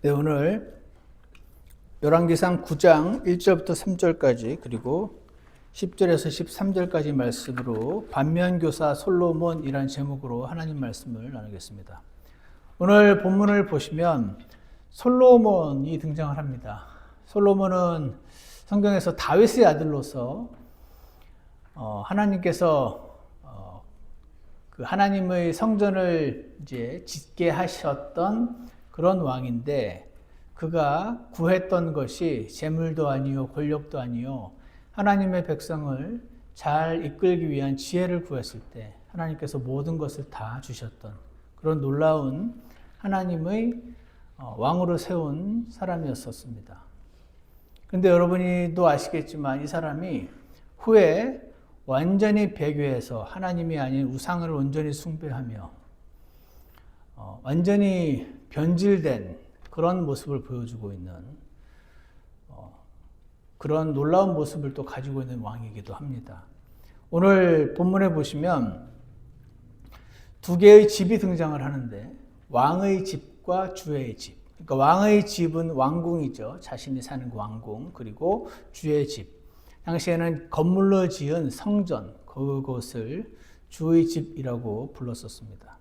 네, 오늘 열왕기상 9장 1절부터 3절까지 그리고 10절에서 13절까지 말씀으로 반면교사 솔로몬이라는 제목으로 하나님 말씀을 나누겠습니다. 오늘 본문을 보시면 솔로몬이 등장을 합니다. 솔로몬은 성경에서 다윗의 아들로서 하나님께서 그 하나님의 성전을 이제 짓게 하셨던 그런 왕인데, 그가 구했던 것이 재물도 아니요 권력도 아니요 하나님의 백성을 잘 이끌기 위한 지혜를 구했을 때 하나님께서 모든 것을 다 주셨던 그런 놀라운 하나님의 왕으로 세운 사람이었었습니다. 그런데 여러분이도 아시겠지만 이 사람이 후에 완전히 배교해서 하나님이 아닌 우상을 온전히 숭배하며 완전히 변질된 그런 모습을 보여주고 있는 그런 놀라운 모습을 또 가지고 있는 왕이기도 합니다. 오늘 본문에 보시면 두 개의 집이 등장을 하는데, 왕의 집과 주의 집. 그러니까 왕의 집은 왕궁이죠. 자신이 사는 왕궁. 그리고 주의 집. 당시에는 건물로 지은 성전, 그곳을 주의 집이라고 불렀었습니다.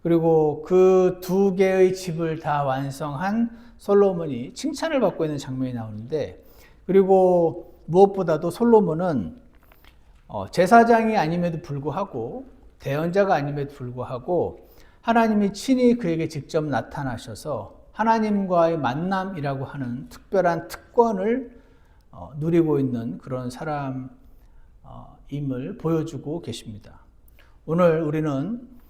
그리고 그 두 개의 집을 다 완성한 솔로몬이 칭찬을 받고 있는 장면이 나오는데, 그리고 무엇보다도 솔로몬은 제사장이 아님에도 불구하고, 대언자가 아님에도 불구하고 하나님이 친히 그에게 직접 나타나셔서 하나님과의 만남이라고 하는 특별한 특권을 누리고 있는 그런 사람임을 보여주고 계십니다. 오늘 우리는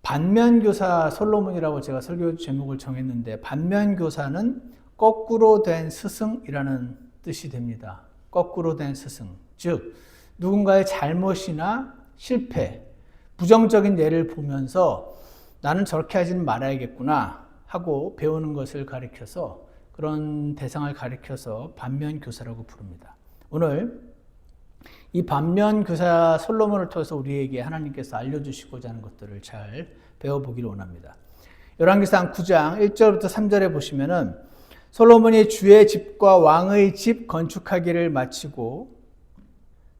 반면교사 솔로몬이라고 제가 설교 제목을 정했는데, 반면교사는 거꾸로 된 스승이라는 뜻이 됩니다. 거꾸로 된 스승. 즉, 누군가의 잘못이나 실패, 부정적인 예를 보면서 나는 저렇게 하지는 말아야겠구나 하고 배우는 것을 가리켜서, 그런 대상을 가리켜서 반면교사라고 부릅니다. 오늘 이 반면교사 솔로몬을 통해서 우리에게 하나님께서 알려주시고자 하는 것들을 잘 배워보기를 원합니다. 열왕기상 9장 1절부터 3절에 보시면은 솔로몬이 주의 집과 왕의 집 건축하기를 마치고,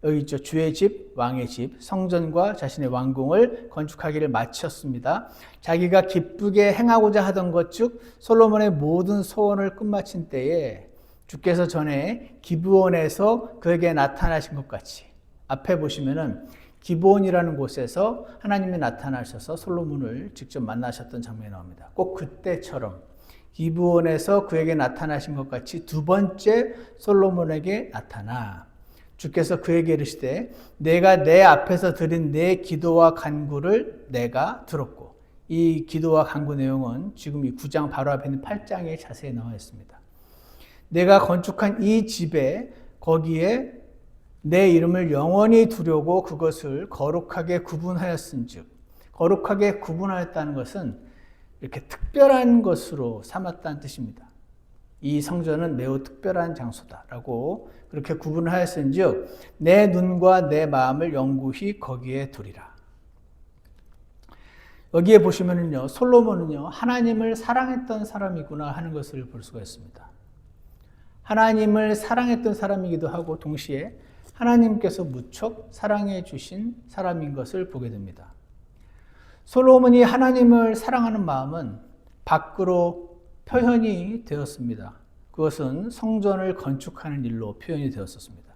여기 있죠. 주의 집, 왕의 집, 성전과 자신의 왕궁을 건축하기를 마쳤습니다. 자기가 기쁘게 행하고자 하던 것, 즉 솔로몬의 모든 소원을 끝마친 때에 주께서 전에 기브온에서 그에게 나타나신 것 같이, 앞에 보시면은 기브온이라는 곳에서 하나님이 나타나셔서 솔로몬을 직접 만나셨던 장면이 나옵니다. 꼭 그때처럼 기브온에서 그에게 나타나신 것 같이 두 번째 솔로몬에게 나타나 주께서 그에게 이르시되 내가 내 앞에서 드린 내 기도와 간구를 내가 들었고, 이 기도와 간구 내용은 지금 이 9장 바로 앞에 있는 8장에 자세히 나와 있습니다. 내가 건축한 이 집에 거기에 내 이름을 영원히 두려고 그것을 거룩하게 구분하였은즉, 거룩하게 구분하였다는 것은 이렇게 특별한 것으로 삼았다는 뜻입니다. 이 성전은 매우 특별한 장소다라고 그렇게 구분하였은즉 내 눈과 내 마음을 영구히 거기에 두리라. 여기에 보시면은요, 솔로몬은요 하나님을 사랑했던 사람이구나 하는 것을 볼 수가 있습니다. 하나님을 사랑했던 사람이기도 하고 동시에 하나님께서 무척 사랑해 주신 사람인 것을 보게 됩니다. 솔로몬이 하나님을 사랑하는 마음은 밖으로 표현이 되었습니다. 그것은 성전을 건축하는 일로 표현이 되었었습니다.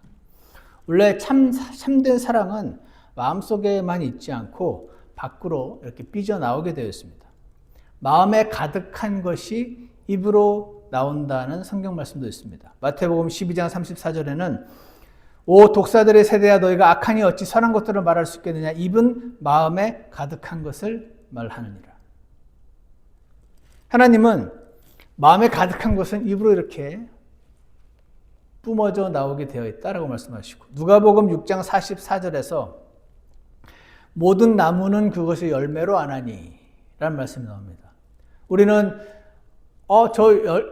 원래 참된 사랑은 마음속에만 있지 않고 밖으로 이렇게 삐져나오게 되어 있습니다. 마음에 가득한 것이 입으로 나온다는 성경 말씀도 있습니다. 마태복음 12장 34절에는 오 독사들의 세대야, 너희가 악하니 어찌 선한 것들을 말할 수 있겠느냐. 입은 마음에 가득한 것을 말하느니라. 하나님은 마음에 가득한 것은 입으로 이렇게 뿜어져 나오게 되어 있다라고 말씀하시고, 누가복음 6장 44절에서 모든 나무는 그것의 열매로 아나니 라는 말씀이 나옵니다. 우리는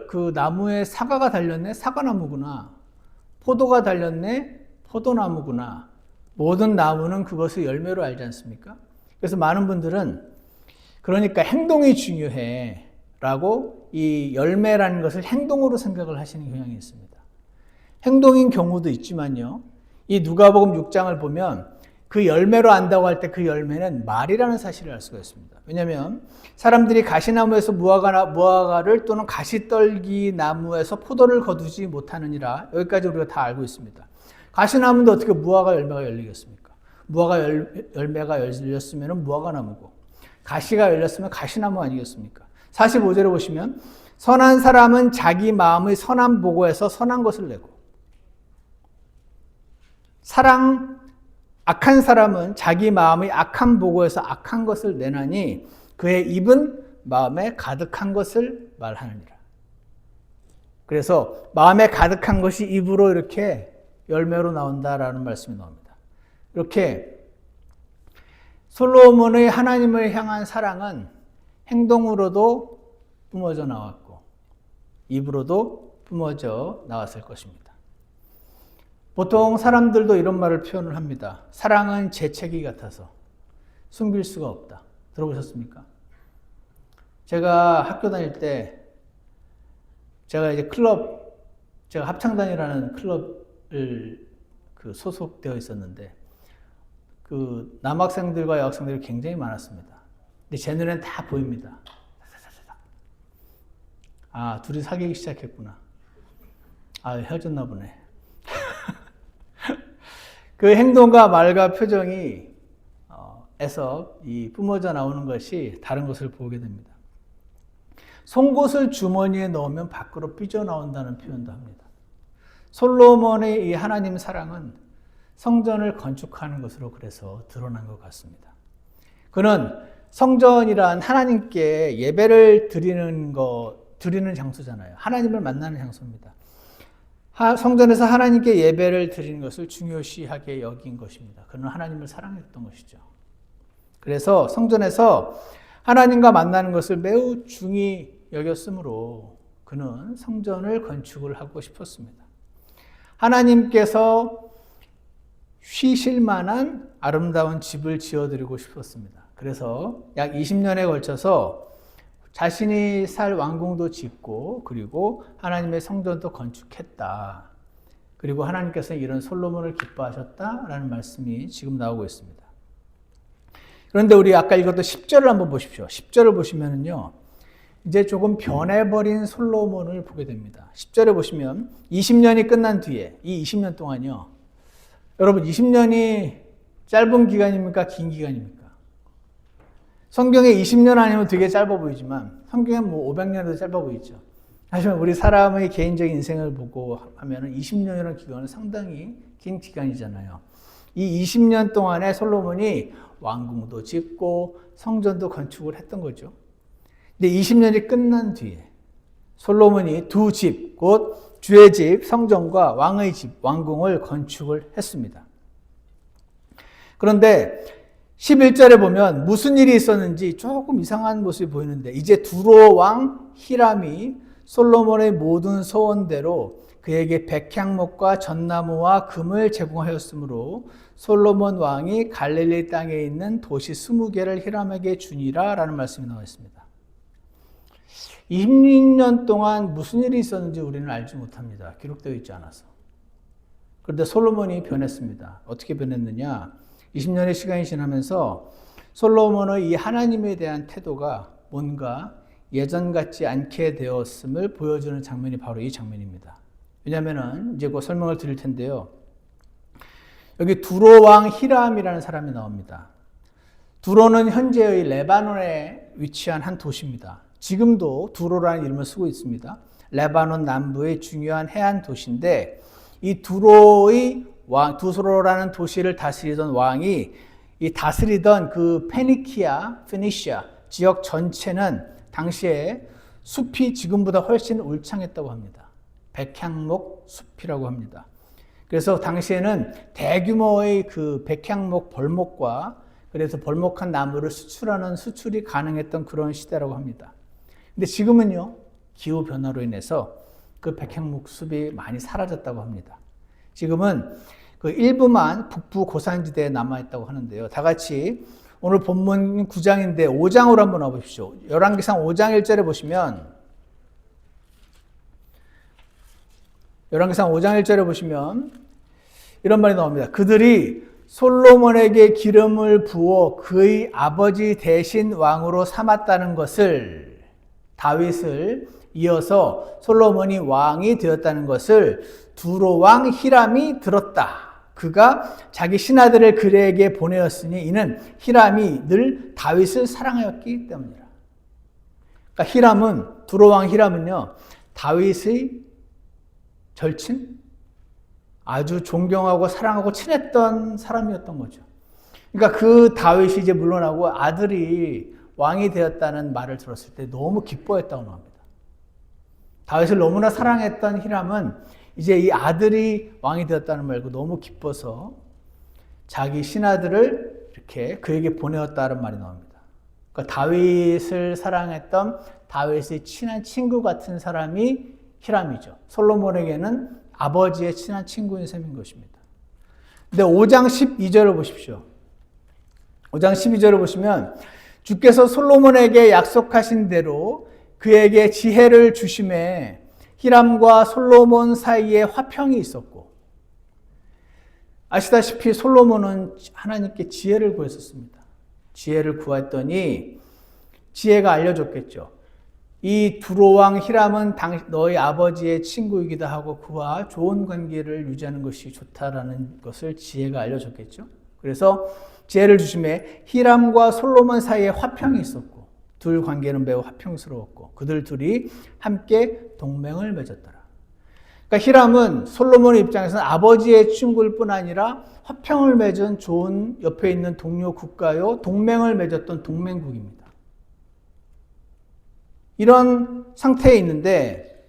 그 나무에 사과가 달렸네? 사과나무구나. 포도가 달렸네? 포도나무구나. 모든 나무는 그것을 열매로 알지 않습니까? 그래서 많은 분들은 그러니까 행동이 중요해 라고 이 열매라는 것을 행동으로 생각을 하시는 경향이 있습니다. 행동인 경우도 있지만요. 이 누가복음 6장을 보면 그 열매로 안다고 할 때 그 열매는 말이라는 사실을 알 수가 있습니다. 왜냐하면 사람들이 가시나무에서 무화과를 또는 가시떨기 나무에서 포도를 거두지 못하느니라. 여기까지 우리가 다 알고 있습니다. 가시나무인데 어떻게 무화과 열매가 열리겠습니까? 무화과 열매가 열렸으면 무화과 나무고 가시가 열렸으면 가시나무 아니겠습니까? 45절에 보시면 선한 사람은 자기 마음의 선한 보고에서 선한 것을 내고 악한 사람은 자기 마음의 악한 보고에서 악한 것을 내나니 그의 입은 마음에 가득한 것을 말하느니라. 그래서 마음에 가득한 것이 입으로 이렇게 열매로 나온다라는 말씀이 나옵니다. 이렇게 솔로몬의 하나님을 향한 사랑은 행동으로도 뿜어져 나왔고 입으로도 뿜어져 나왔을 것입니다. 보통 사람들도 이런 말을 표현을 합니다. 사랑은 재채기 같아서 숨길 수가 없다. 들어보셨습니까? 제가 학교 다닐 때 제가 이제 제가 합창단이라는 클럽을 소속되어 있었는데 그 남학생들과 여학생들이 굉장히 많았습니다. 근데 제 눈에는 다 보입니다. 아, 둘이 사귀기 시작했구나. 아, 헤어졌나 보네. 그 행동과 말과 표정이 에서 이 뿜어져 나오는 것이 다른 것을 보게 됩니다. 송곳을 주머니에 넣으면 밖으로 삐져나온다는 표현도 합니다. 솔로몬의 이 하나님 사랑은 성전을 건축하는 것으로 그래서 드러난 것 같습니다. 그는 성전이란 하나님께 예배를 드리는 장소잖아요. 하나님을 만나는 장소입니다. 성전에서 하나님께 예배를 드리는 것을 중요시하게 여긴 것입니다. 그는 하나님을 사랑했던 것이죠. 그래서 성전에서 하나님과 만나는 것을 매우 중히 여겼으므로 그는 성전을 건축을 하고 싶었습니다. 하나님께서 쉬실 만한 아름다운 집을 지어드리고 싶었습니다. 그래서 약 20년에 걸쳐서 자신이 살 왕궁도 짓고 그리고 하나님의 성전도 건축했다. 그리고 하나님께서 이런 솔로몬을 기뻐하셨다라는 말씀이 지금 나오고 있습니다. 그런데 우리 아까 읽었던 10절을 한번 보십시오. 10절을 보시면은요. 이제 조금 변해버린 솔로몬을 보게 됩니다. 10절에 보시면 20년이 끝난 뒤에 이 20년 동안요. 여러분 20년이 짧은 기간입니까? 긴 기간입니까? 성경에 20년 아니면 되게 짧아 보이지만 성경에 500년도 짧아 보이죠. 하지만 우리 사람의 개인적인 인생을 보고 하면 20년이라는 기간은 상당히 긴 기간이잖아요. 이 20년 동안에 솔로몬이 왕궁도 짓고 성전도 건축을 했던 거죠. 근데 20년이 끝난 뒤에 솔로몬이 두 집, 곧 주의 집, 성전과 왕의 집, 왕궁을 건축을 했습니다. 그런데 11절에 보면 무슨 일이 있었는지 조금 이상한 모습이 보이는데 이제 두로 왕 히람이 솔로몬의 모든 소원대로 그에게 백향목과 전나무와 금을 제공하였으므로 솔로몬 왕이 갈릴리 땅에 있는 도시 20개를 히람에게 주니라 라는 말씀이 나와 있습니다. 20년 동안 무슨 일이 있었는지 우리는 알지 못합니다. 기록되어 있지 않아서. 그런데 솔로몬이 변했습니다. 어떻게 변했느냐? 20년의 시간이 지나면서 솔로몬의 이 하나님에 대한 태도가 뭔가 예전 같지 않게 되었음을 보여주는 장면이 바로 이 장면입니다. 왜냐하면 이제 곧 설명을 드릴 텐데요. 여기 두로 왕 히람이라는 사람이 나옵니다. 두로는 현재의 레바논에 위치한 한 도시입니다. 지금도 두로라는 이름을 쓰고 있습니다. 레바논 남부의 중요한 해안 도시인데 이 두로라는 도시를 다스리던 왕이 이 다스리던 그 페니시아 지역 전체는 당시에 숲이 지금보다 훨씬 울창했다고 합니다. 백향목 숲이라고 합니다. 그래서 당시에는 대규모의 그 백향목 벌목과 그래서 벌목한 나무를 수출이 가능했던 그런 시대라고 합니다. 근데 지금은요, 기후 변화로 인해서 그 백향목 숲이 많이 사라졌다고 합니다. 지금은 그 일부만 북부 고산지대에 남아있다고 하는데요. 다 같이 오늘 본문 9장인데 5장으로 한번 와보십시오. 열왕기상 5장 1절에 보시면 열왕기상 5장 1절에 보시면 이런 말이 나옵니다. 그들이 솔로몬에게 기름을 부어 그의 아버지 대신 왕으로 삼았다는 것을, 다윗을 이어서 솔로몬이 왕이 되었다는 것을 두로 왕 히람이 들었다. 그가 자기 신하들을 그에게 보내었으니 이는 히람이 늘 다윗을 사랑하였기 때문이라. 그러니까 히람은, 두로 왕 히람은요, 다윗의 절친? 아주 존경하고 사랑하고 친했던 사람이었던 거죠. 그러니까 그 다윗이 이제 물러나고 아들이 왕이 되었다는 말을 들었을 때 너무 기뻐했다고 합니다. 다윗을 너무나 사랑했던 히람은 이제 이 아들이 왕이 되었다는 말고 너무 기뻐서 자기 신하들을 이렇게 그에게 보내었다는 말이 나옵니다. 그러니까 다윗을 사랑했던 다윗의 친한 친구 같은 사람이 히람이죠. 솔로몬에게는 아버지의 친한 친구인 셈인 것입니다. 근데 5장 12절을 보십시오. 5장 12절을 보시면 주께서 솔로몬에게 약속하신 대로 그에게 지혜를 주심에 히람과 솔로몬 사이에 화평이 있었고, 아시다시피 솔로몬은 하나님께 지혜를 구했었습니다. 지혜를 구했더니 지혜가 알려줬겠죠. 이 두로왕 히람은 너희 아버지의 친구이기도 하고 그와 좋은 관계를 유지하는 것이 좋다라는 것을 지혜가 알려줬겠죠. 그래서 지혜를 주심에 히람과 솔로몬 사이에 화평이 있었고 둘 관계는 매우 화평스러웠고 그들 둘이 함께 동맹을 맺었더라. 그러니까 히람은 솔로몬의 입장에서는 아버지의 친구일 뿐 아니라 화평을 맺은 좋은 옆에 있는 동료 국가요 동맹을 맺었던 동맹국입니다. 이런 상태에 있는데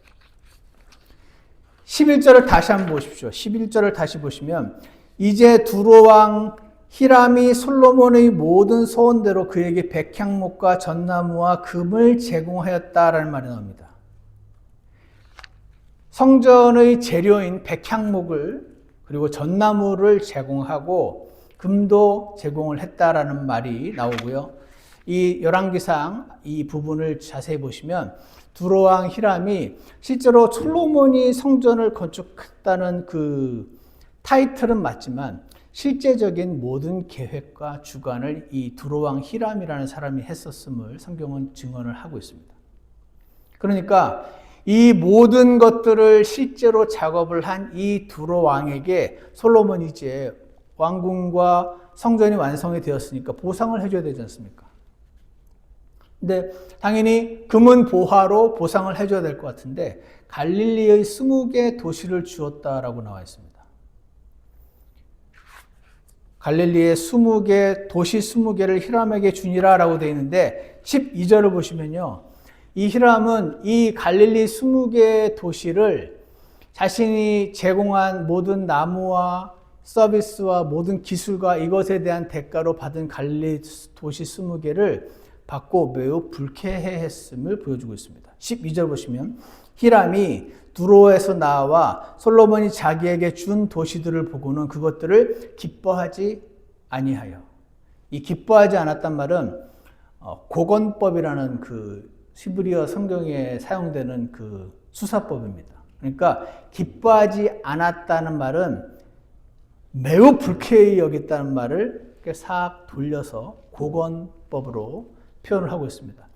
11절을 다시 한번 보십시오. 11절을 다시 보시면 이제 두로왕 히람이 솔로몬의 모든 소원대로 그에게 백향목과 전나무와 금을 제공하였다라는 말이 나옵니다. 성전의 재료인 백향목을 그리고 전나무를 제공하고 금도 제공을 했다라는 말이 나오고요. 이 열왕기상 이 부분을 자세히 보시면 두로왕 히람이 실제로 솔로몬이 성전을 건축했다는 그 타이틀은 맞지만 실제적인 모든 계획과 주관을 이 두로왕 히람이라는 사람이 했었음을 성경은 증언을 하고 있습니다. 그러니까 이 모든 것들을 실제로 작업을 한 이 두로왕에게 솔로몬이 이제 왕궁과 성전이 완성이 되었으니까 보상을 해줘야 되지 않습니까? 근데 당연히 금은 보화로 보상을 해줘야 될 것 같은데 갈릴리의 20개 도시를 주었다라고 나와 있습니다. 갈릴리의 20개, 도시 20개를 히람에게 주니라라고 되어 있는데 12절을 보시면요. 이 히람은 이 갈릴리 20개 도시를 자신이 제공한 모든 나무와 서비스와 모든 기술과 이것에 대한 대가로 받은 갈릴리 도시 20개를 받고 매우 불쾌해했음을 보여주고 있습니다. 12절 보시면 히람이 두로에서 나와 솔로몬이 자기에게 준 도시들을 보고는 그것들을 기뻐하지 아니하여. 이 기뻐하지 않았단 말은 고건법이라는 그 히브리어 성경에 사용되는 그 수사법입니다. 그러니까 기뻐하지 않았다는 말은 매우 불쾌히 여겼다는 말을 싹 돌려서 고건법으로 표현을 하고 있습니다.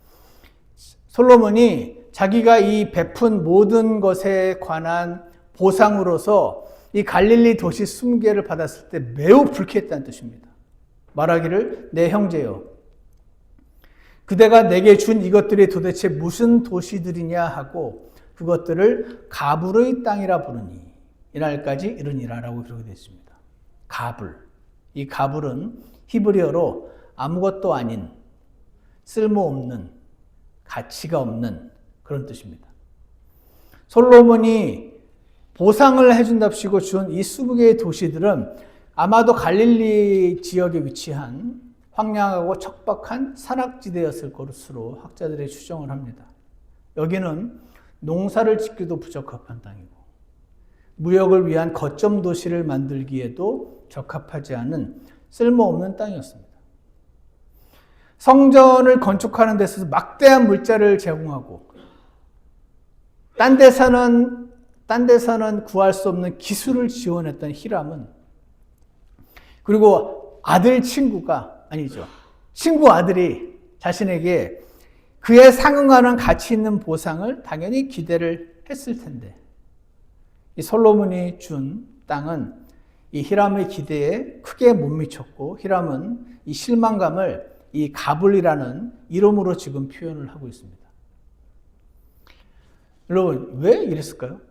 솔로몬이 자기가 이 베푼 모든 것에 관한 보상으로서 이 갈릴리 도시 20개를 받았을 때 매우 불쾌했다는 뜻입니다. 말하기를 내 형제여 그대가 내게 준 이것들이 도대체 무슨 도시들이냐 하고 그것들을 가불의 땅이라 부르니 이날까지 이르니라 라고 기록이 되어 있습니다. 가불. 이 가불은 히브리어로 아무것도 아닌 쓸모없는 가치가 없는 그런 뜻입니다. 솔로몬이 보상을 해준답시고 준 이 20개의 도시들은 아마도 갈릴리 지역에 위치한 황량하고 척박한 산악지대였을 것으로 학자들이 추정을 합니다. 여기는 농사를 짓기도 부적합한 땅이고 무역을 위한 거점 도시를 만들기에도 적합하지 않은 쓸모없는 땅이었습니다. 성전을 건축하는 데 있어서 막대한 물자를 제공하고 딴 데서는 구할 수 없는 기술을 지원했던 히람은, 그리고 친구 아들이 자신에게 그에 상응하는 가치 있는 보상을 당연히 기대를 했을 텐데, 이 솔로몬이 준 땅은 이 히람의 기대에 크게 못 미쳤고, 히람은 이 실망감을 이 가불이라는 이름으로 지금 표현을 하고 있습니다. 여러분, 왜 이랬을까요?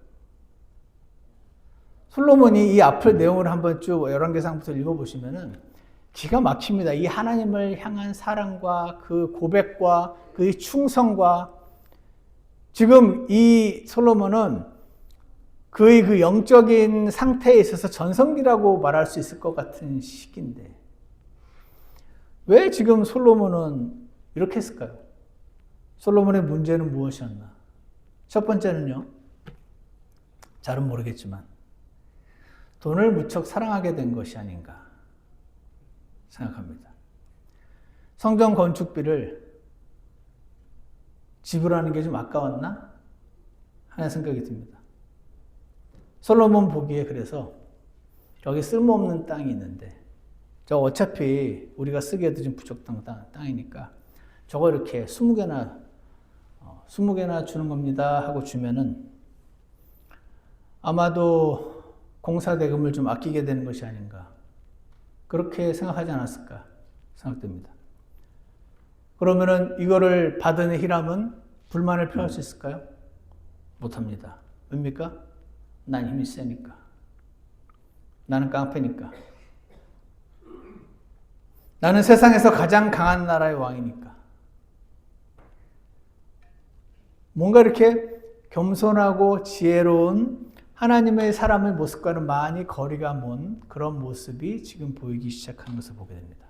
솔로몬이 이 앞을 내용을 한번 쭉 열왕기상부터 읽어보시면은 기가 막힙니다. 이 하나님을 향한 사랑과 그 고백과 그 충성과, 지금 이 솔로몬은 그의 그 영적인 상태에 있어서 전성기라고 말할 수 있을 것 같은 시기인데, 왜 지금 솔로몬은 이렇게 했을까요? 솔로몬의 문제는 무엇이었나? 첫 번째는요, 잘은 모르겠지만 돈을 무척 사랑하게 된 것이 아닌가 생각합니다. 성전 건축비를 지불하는 게 좀 아까웠나 하는 생각이 듭니다. 솔로몬 보기에 그래서 여기 쓸모없는 땅이 있는데, 저 어차피 우리가 쓰기에도 좀 부족한 땅이니까 저거 이렇게 20개나 주는 겁니다 하고 주면은 아마도 공사 대금을 좀 아끼게 되는 것이 아닌가, 그렇게 생각하지 않았을까 생각됩니다. 그러면은 이거를 받은 히람은 불만을 표할 수 있을까요? 못합니다. 왜입니까? 난 힘이 세니까. 나는 깡패니까. 나는 세상에서 가장 강한 나라의 왕이니까. 뭔가 이렇게 겸손하고 지혜로운 하나님의 사람의 모습과는 많이 거리가 먼 그런 모습이 지금 보이기 시작하는 것을 보게 됩니다.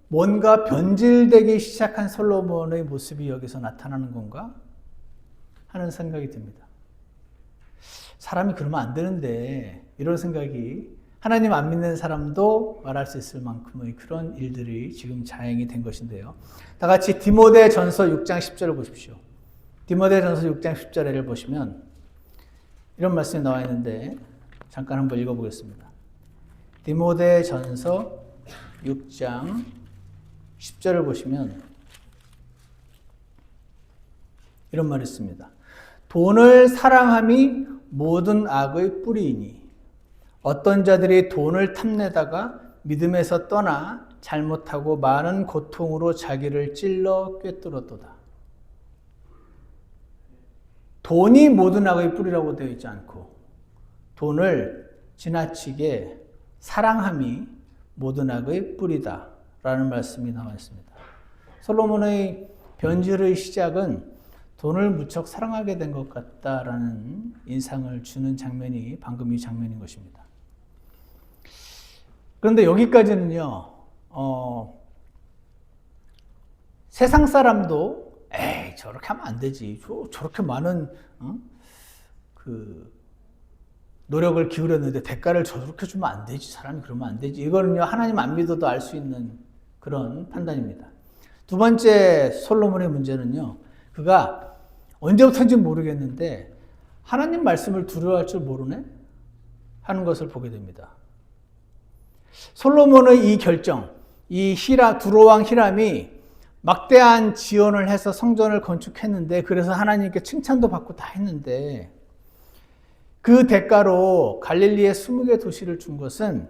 뭔가 변질되기 시작한 솔로몬의 모습이 여기서 나타나는 건가 하는 생각이 듭니다. 사람이 그러면 안 되는데, 이런 생각이 하나님 안 믿는 사람도 말할 수 있을 만큼의 그런 일들이 지금 자행이 된 것인데요. 다 같이 디모데전서 6장 10절을 보십시오. 디모데전서 6장 10절을 보시면 이런 말씀이 나와 있는데 잠깐 한번 읽어보겠습니다. 디모데전서 6장 10절을 보시면 이런 말이 있습니다. 돈을 사랑함이 모든 악의 뿌리이니 어떤 자들이 돈을 탐내다가 믿음에서 떠나 잘못하고 많은 고통으로 자기를 찔러 꿰뚫었도다. 돈이 모든 악의 뿌리라고 되어 있지 않고, 돈을 지나치게 사랑함이 모든 악의 뿌리다 라는 말씀이 나와 있습니다. 솔로몬의 변질의 시작은 돈을 무척 사랑하게 된 것 같다라는 인상을 주는 장면이 방금 이 장면인 것입니다. 그런데 여기까지는요, 세상 사람도 에이 저렇게 하면 안 되지, 저렇게 많은 노력을 기울였는데 대가를 저렇게 주면 안 되지, 사람이 그러면 안 되지, 이거는요 하나님 안 믿어도 알 수 있는 그런 판단입니다. 두 번째 솔로몬의 문제는요, 그가 언제부터인지 모르겠는데 하나님 말씀을 두려워할 줄 모르네 하는 것을 보게 됩니다. 솔로몬의 이 결정, 이 두로왕 히람이 막대한 지원을 해서 성전을 건축했는데, 그래서 하나님께 칭찬도 받고 다 했는데, 그 대가로 갈릴리에 20개 도시를 준 것은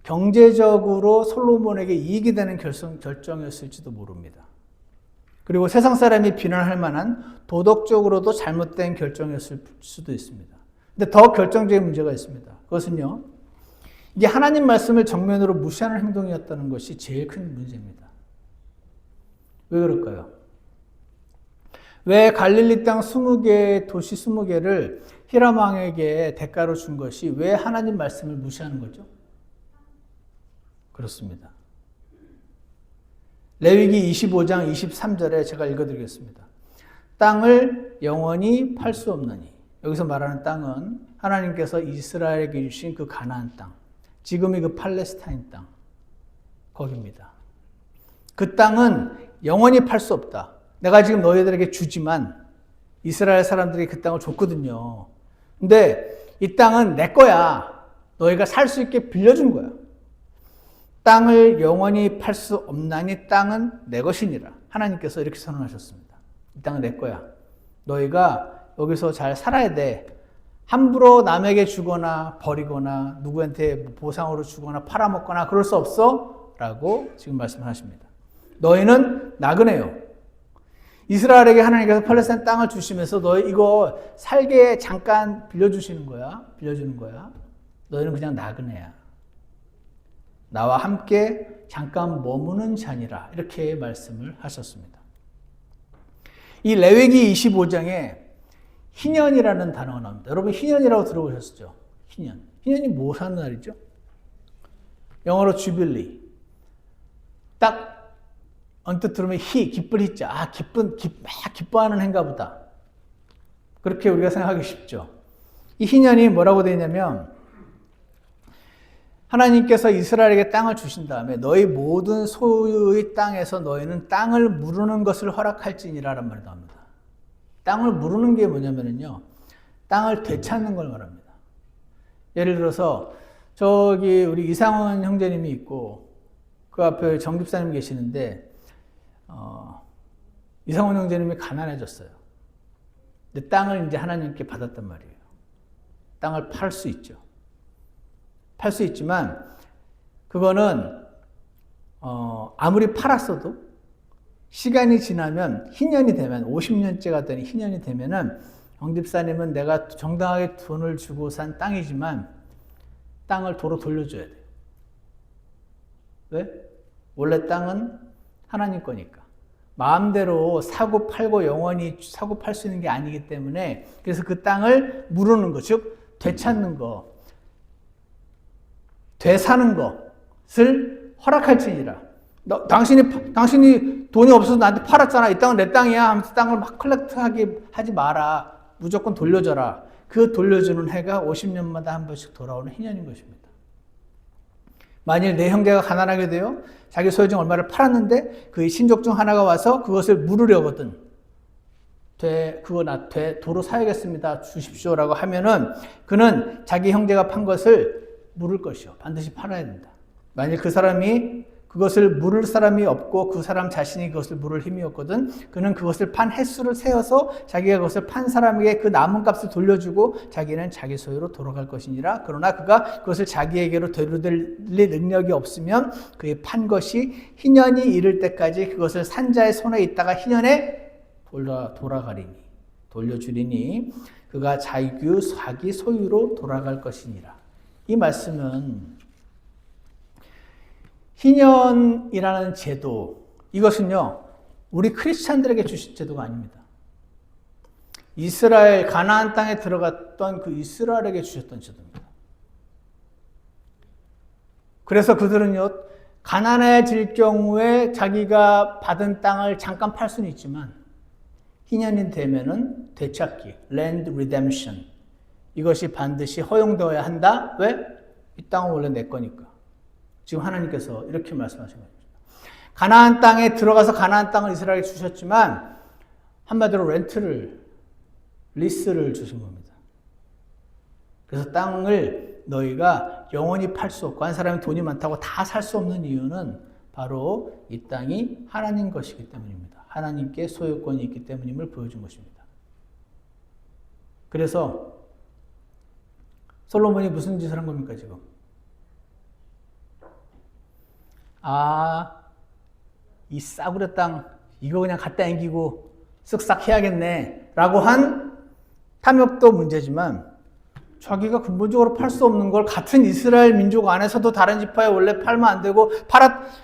경제적으로 솔로몬에게 이익이 되는 결정이었을지도 모릅니다. 그리고 세상 사람이 비난할 만한 도덕적으로도 잘못된 결정이었을 수도 있습니다. 근데 더 결정적인 문제가 있습니다. 그것은요, 이게 하나님 말씀을 정면으로 무시하는 행동이었다는 것이 제일 큰 문제입니다. 왜 그럴까요? 왜 갈릴리 땅 20개, 도시 20개를 히람 왕에게 대가로 준 것이 왜 하나님 말씀을 무시하는 거죠? 그렇습니다. 레위기 25장 23절에 제가 읽어드리겠습니다. 땅을 영원히 팔 수 없느니, 여기서 말하는 땅은 하나님께서 이스라엘에게 주신 그 가나안 땅, 지금의 그 팔레스타인 땅, 거기입니다. 그 땅은 영원히 팔 수 없다. 내가 지금 너희들에게 주지만 이스라엘 사람들이 그 땅을 줬거든요. 근데 이 땅은 내 거야. 너희가 살 수 있게 빌려준 거야. 땅을 영원히 팔 수 없나니 땅은 내 것이니라. 하나님께서 이렇게 선언하셨습니다. 이 땅은 내 거야. 너희가 여기서 잘 살아야 돼. 함부로 남에게 주거나 버리거나 누구한테 보상으로 주거나 팔아먹거나 그럴 수 없어. 라고 지금 말씀하십니다. 너희는 나그네요. 이스라엘에게 하나님께서 팔레스타인 땅을 주시면서 너희 이거 살게 잠깐 빌려주시는 거야. 빌려주는 거야. 너희는 그냥 나그네야. 나와 함께 잠깐 머무는 자니라. 이렇게 말씀을 하셨습니다. 이 레위기 25장에 희년이라는 단어가 나옵니다. 여러분 희년이라고 들어보셨죠? 희년. 희년이 뭐 하는 날이죠? 영어로 주빌리. 딱 언뜻 들으면 기쁠 희자. 막 기뻐하는 해인가 보다. 그렇게 우리가 생각하기 쉽죠. 이 희년이 뭐라고 되어 있냐면 하나님께서 이스라엘에게 땅을 주신 다음에 너희 모든 소유의 땅에서 너희는 땅을 무르는 것을 허락할지니라는 말이 나옵니다. 땅을 무르는 게 뭐냐면요. 땅을 되찾는 걸 말합니다. 예를 들어서 저기 우리 이상원 형제님이 있고 그 앞에 정집사님 계시는데 이상원 형제님이 가난해졌어요. 근데 땅을 이제 하나님께 받았단 말이에요. 땅을 팔 수 있죠. 팔 수 있지만 그거는 아무리 팔았어도 시간이 지나면 희년이 되면 50년째가 되는 희년이 되면은 정집사님은 내가 정당하게 돈을 주고 산 땅이지만 땅을 도로 돌려줘야 돼요. 왜? 원래 땅은 하나님 거니까. 마음대로 사고 팔고 영원히 사고 팔 수 있는 게 아니기 때문에 그래서 그 땅을 무르는 것, 즉 되찾는 거, 되사는 것을 허락할지니라. 당신이 돈이 없어서 나한테 팔았잖아. 이 땅은 내 땅이야 하면서 땅을 막 컬렉트하게 하지 마라. 무조건 돌려줘라. 그 돌려주는 해가 50년마다 한 번씩 돌아오는 희년인 것입니다. 만일 내 형제가 가난하게 되어 자기 소유중 얼마를 팔았는데 그 신족 중 하나가 와서 그것을 물으려거든. 도로 사야겠습니다. 주십시오라고 하면은 그는 자기 형제가 판 것을 물을 것이요. 반드시 팔아야 된다. 만일 그 사람이 그것을 물을 사람이 없고 그 사람 자신이 그것을 물을 힘이 없거든 그는 그것을 판 횟수를 세어서 자기가 그것을 판 사람에게 그 남은 값을 돌려주고 자기는 자기 소유로 돌아갈 것이니라. 그러나 그가 그것을 자기에게로 되돌릴 능력이 없으면 그의 판 것이 희년이 이를 때까지 그것을 산 자의 손에 있다가 희년에 돌아가리니 돌려주리니 그가 자기 소유로 돌아갈 것이니라. 이 말씀은 희년이라는 제도, 이것은요, 우리 크리스찬들에게 주신 제도가 아닙니다. 이스라엘, 가나안 땅에 들어갔던 그 이스라엘에게 주셨던 제도입니다. 그래서 그들은요, 가난해질 경우에 자기가 받은 땅을 잠깐 팔 수는 있지만, 희년이 되면은 되찾기, land redemption. 이것이 반드시 허용되어야 한다. 왜? 이 땅은 원래 내 거니까. 지금 하나님께서 이렇게 말씀하신 겁니다. 가나안 땅에 들어가서 가나안 땅을 이스라엘에게 주셨지만 한마디로 리스를 주신 겁니다. 그래서 땅을 너희가 영원히 팔 수 없고 한 사람이 돈이 많다고 다 살 수 없는 이유는 바로 이 땅이 하나님 것이기 때문입니다. 하나님께 소유권이 있기 때문임을 보여준 것입니다. 그래서 솔로몬이 무슨 짓을 한 겁니까 지금? 이 싸구려 땅 이거 그냥 갖다 앵기고 쓱싹 해야겠네 라고 한 탐욕도 문제지만 자기가 근본적으로 팔 수 없는 걸 같은 이스라엘 민족 안에서도 다른 지파에 원래 팔면 안 되고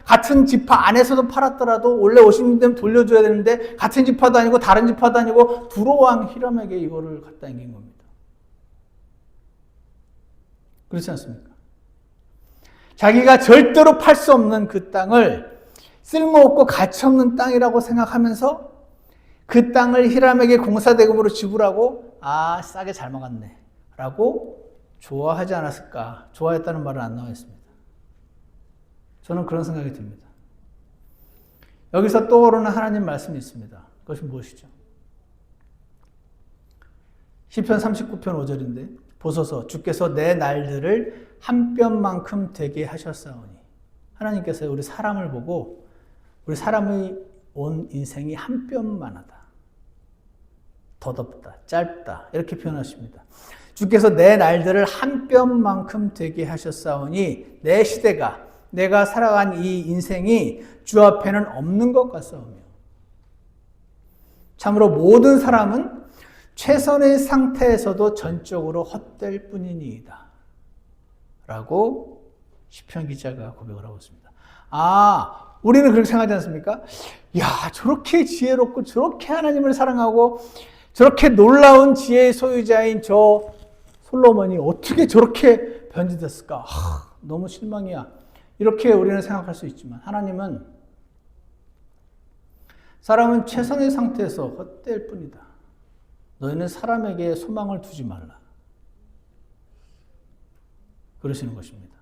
같은 지파 안에서도 팔았더라도 원래 50년 되면 돌려줘야 되는데 같은 지파도 아니고 다른 지파도 아니고 두로왕 히람에게 이거를 갖다 앵긴 겁니다. 그렇지 않습니까? 자기가 절대로 팔 수 없는 그 땅을 쓸모없고 가치없는 땅이라고 생각하면서 그 땅을 히람에게 공사대금으로 지불하고 싸게 잘 먹었네 라고 좋아하지 않았을까? 좋아했다는 말은 안 나와 있습니다. 저는 그런 생각이 듭니다. 여기서 떠오르는 하나님 말씀이 있습니다. 그것이 무엇이죠? 시편 39편 5절인데 보소서 주께서 내 날들을 한 뼘만큼 되게 하셨사오니. 하나님께서 우리 사람을 보고 우리 사람의 온 인생이 한 뼘만 하다. 더덥다, 짧다 이렇게 표현하십니다. 주께서 내 날들을 한 뼘만큼 되게 하셨사오니 내 시대가 내가 살아간 이 인생이 주 앞에는 없는 것 같사오며 참으로 모든 사람은 최선의 상태에서도 전적으로 헛될 뿐이니이다. 라고 시편 기자가 고백을 하고 있습니다. 우리는 그렇게 생각하지 않습니까? 야, 저렇게 지혜롭고 저렇게 하나님을 사랑하고 저렇게 놀라운 지혜의 소유자인 저 솔로몬이 어떻게 저렇게 변질됐을까? 너무 실망이야. 이렇게 우리는 생각할 수 있지만 하나님은 사람은 최선의 상태에서 헛될 뿐이다. 너희는 사람에게 소망을 두지 말라. 그러시는 것입니다.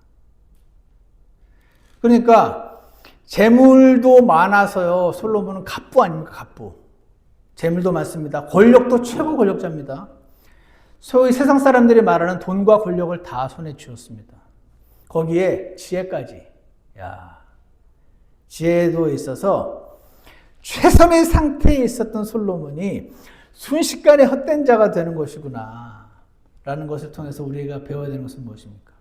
그러니까 재물도 많아서요. 솔로몬은 갑부 아닙니까? 갑부. 재물도 많습니다. 권력도 최고 권력자입니다. 소위 세상 사람들이 말하는 돈과 권력을 다 손에 쥐었습니다. 거기에 지혜까지. 지혜도 있어서 최선의 상태에 있었던 솔로몬이 순식간에 헛된 자가 되는 것이구나 라는 것을 통해서 우리가 배워야 되는 것은 무엇입니까?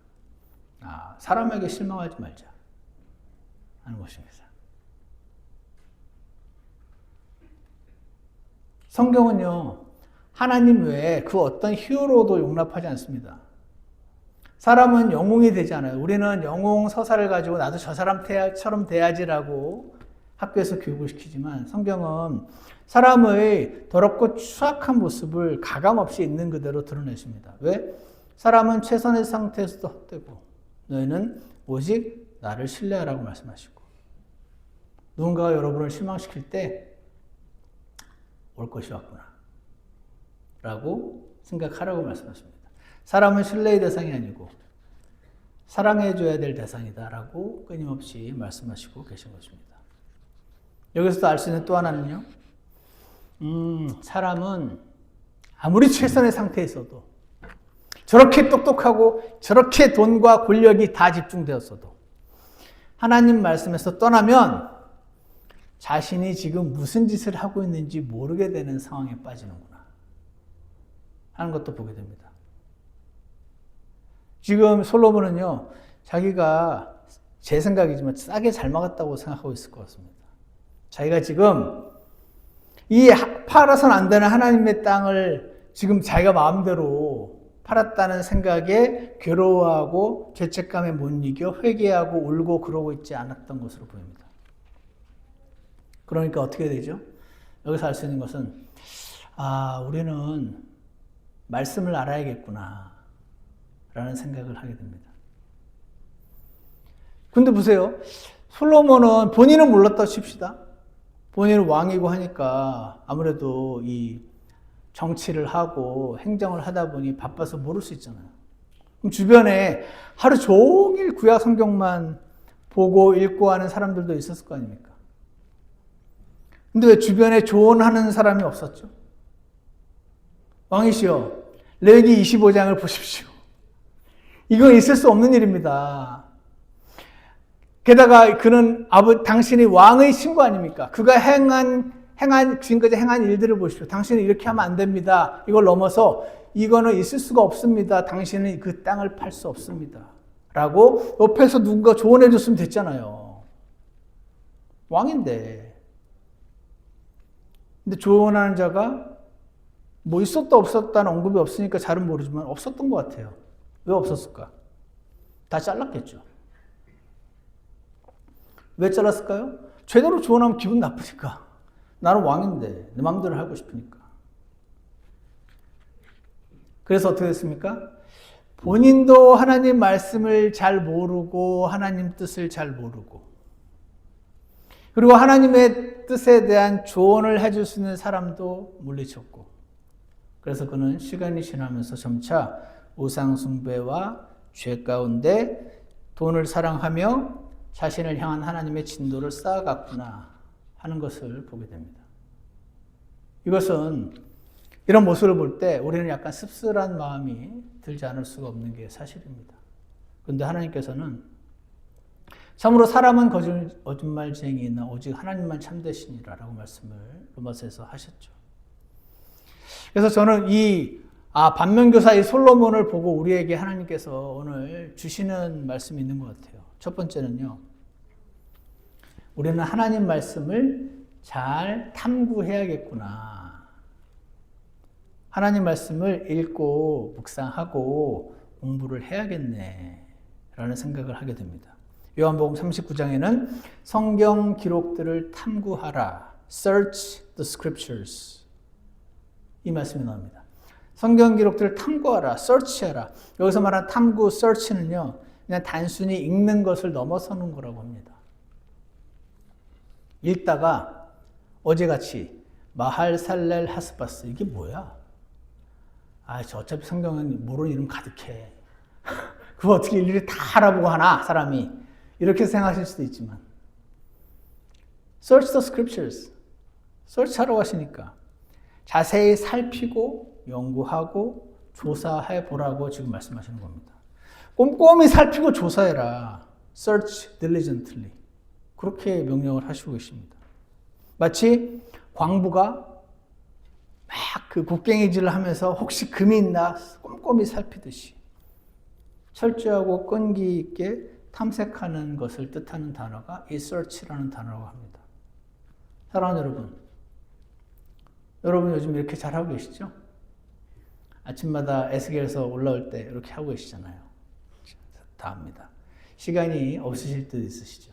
사람에게 실망하지 말자 하는 것입니다. 성경은요, 하나님 외에 그 어떤 히어로도 용납하지 않습니다. 사람은 영웅이 되지 않아요. 우리는 영웅 서사를 가지고 나도 저 사람처럼 돼야지라고 학교에서 교육을 시키지만 성경은 사람의 더럽고 추악한 모습을 가감없이 있는 그대로 드러내십니다. 왜? 사람은 최선의 상태에서도 헛되고 너희는 오직 나를 신뢰하라고 말씀하시고 누군가가 여러분을 실망시킬 때 올 것이 왔구나 라고 생각하라고 말씀하십니다. 사람은 신뢰의 대상이 아니고 사랑해줘야 될 대상이다 라고 끊임없이 말씀하시고 계신 것입니다. 여기서도 알 수 있는 또 하나는요, 사람은 아무리 최선의 상태에 있어도 저렇게 똑똑하고 저렇게 돈과 권력이 다 집중되었어도 하나님 말씀에서 떠나면 자신이 지금 무슨 짓을 하고 있는지 모르게 되는 상황에 빠지는구나 하는 것도 보게 됩니다. 지금 솔로몬은요, 자기가 제 생각이지만 싸게 잘 막았다고 생각하고 있을 것 같습니다. 자기가 지금 이 팔아서는 안 되는 하나님의 땅을 지금 자기가 마음대로 팔았다는 생각에 괴로워하고 죄책감에 못 이겨 회개하고 울고 그러고 있지 않았던 것으로 보입니다. 그러니까 어떻게 되죠? 여기서 알 수 있는 것은 우리는 말씀을 알아야겠구나 라는 생각을 하게 됩니다. 근데 보세요. 솔로몬은 본인은 몰랐다 칩시다. 본인은 왕이고 하니까 아무래도 이 정치를 하고 행정을 하다 보니 바빠서 모를 수 있잖아요. 그럼 주변에 하루 종일 구약 성경만 보고 읽고 하는 사람들도 있었을 거 아닙니까? 근데 왜 주변에 조언하는 사람이 없었죠? 왕이시여, 레위기 25장을 보십시오. 이건 있을 수 없는 일입니다. 게다가 그는 당신이 왕의 친구 아닙니까? 그가 지금까지 행한 일들을 보십시오. 당신은 이렇게 하면 안 됩니다. 이걸 넘어서 이거는 있을 수가 없습니다. 당신은 그 땅을 팔 수 없습니다. 라고 옆에서 누군가 조언해 줬으면 됐잖아요. 왕인데. 근데 조언하는 자가 뭐 있었다 없었다는 언급이 없으니까 잘은 모르지만 없었던 것 같아요. 왜 없었을까? 다 잘랐겠죠. 왜 잘랐을까요? 제대로 조언하면 기분 나쁘니까. 나는 왕인데 내 마음대로 하고 싶으니까. 그래서 어떻게 됐습니까? 본인도 하나님 말씀을 잘 모르고 하나님 뜻을 잘 모르고 그리고 하나님의 뜻에 대한 조언을 해줄 수 있는 사람도 물리쳤고 그래서 그는 시간이 지나면서 점차 우상 숭배와 죄 가운데 돈을 사랑하며 자신을 향한 하나님의 진도를 쌓아갔구나 하는 것을 보게 됩니다. 이것은 이런 모습을 볼 때 우리는 약간 씁쓸한 마음이 들지 않을 수가 없는 게 사실입니다. 그런데 하나님께서는 참으로 사람은 거짓말쟁이나 오직 하나님만 참되시니라 라고 말씀을 로마서에서 하셨죠. 그래서 저는 반면교사 이 솔로몬을 보고 우리에게 하나님께서 오늘 주시는 말씀이 있는 것 같아요. 첫 번째는요, 우리는 하나님 말씀을 잘 탐구해야겠구나. 하나님 말씀을 읽고 묵상하고 공부를 해야겠네 라는 생각을 하게 됩니다. 요한복음 39장에는 성경 기록들을 탐구하라. Search the scriptures. 이 말씀이 나옵니다. 성경 기록들을 탐구하라. search하라. 여기서 말하는 탐구, search는요, 그냥 단순히 읽는 것을 넘어서는 거라고 합니다. 읽다가 어제같이 마할살렐 하스바스, 이게 뭐야? 저 어차피 성경은 모르는 이름 가득해. 그거 어떻게 일일이 다 알아보고 하나, 사람이. 이렇게 생각하실 수도 있지만. Search the scriptures. search하라고 하시니까 자세히 살피고 연구하고 조사해 보라고 지금 말씀하시는 겁니다. 꼼꼼히 살피고 조사해라. Search diligently. 그렇게 명령을 하시고 계십니다. 마치 광부가 막 그 곡괭이질을 하면서 혹시 금이 있나 꼼꼼히 살피듯이 철저하고 끈기 있게 탐색하는 것을 뜻하는 단어가 이 search라는 단어라고 합니다. 사랑하는 여러분 요즘 이렇게 잘하고 계시죠? 아침마다 에스겔에서 올라올 때 이렇게 하고 계시잖아요. 다 합니다. 시간이 없으실 때도 있으시죠?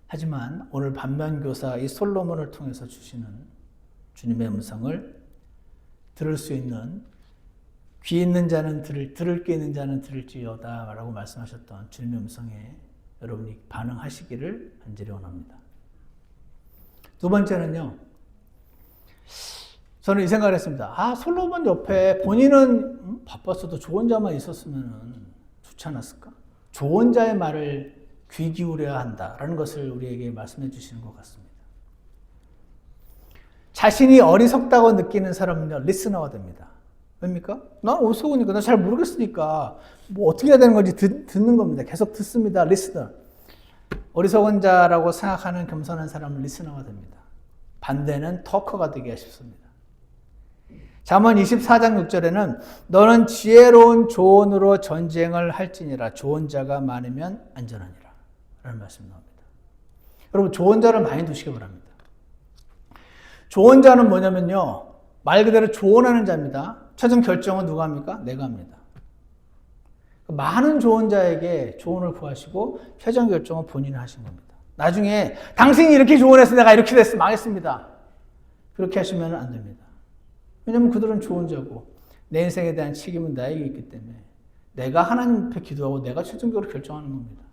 하지만 오늘 반면교사 이 솔로몬을 통해서 주시는 주님의 음성을 들을 수 있는 귀 있는 자는 들을 게 있는 자는 들을지어다 라고 말씀하셨던 주님의 음성에 여러분이 반응하시기를 간절히 원합니다. 두 번째는요, 저는 이 생각을 했습니다. 솔로몬 옆에 본인은 바빴어도 좋은 자만 있었으면 좋지 않았을까? 좋은 자의 말을 귀 기울여야 한다라는 것을 우리에게 말씀해 주시는 것 같습니다. 자신이 어리석다고 느끼는 사람은요, 리스너가 됩니다. 왜입니까? 난 어리석으니까, 난 잘 모르겠으니까, 뭐 어떻게 해야 되는 건지 듣는 겁니다. 계속 듣습니다. 리스너. 어리석은 자라고 생각하는 겸손한 사람은 리스너가 됩니다. 반대는 터커가 되기가 쉽습니다. 잠언 24장 6절에는 너는 지혜로운 조언으로 전쟁을 할지니라. 좋은 자가 많으면 안전하니라. 라는 말씀이 나옵니다. 여러분, 좋은 자를 많이 두시기 바랍니다. 좋은 자는 뭐냐면요, 말 그대로 조언하는 자입니다. 최종 결정은 누가 합니까? 내가 합니다. 많은 좋은 자에게 조언을 구하시고 최종 결정은 본인이 하신 겁니다. 나중에 당신이 이렇게 조언해서 내가 이렇게 됐어 망했습니다. 그렇게 하시면 안 됩니다. 왜냐하면 그들은 좋은 자고 내 인생에 대한 책임은 나에게 있기 때문에 내가 하나님 앞에 기도하고 내가 최종적으로 결정하는 겁니다.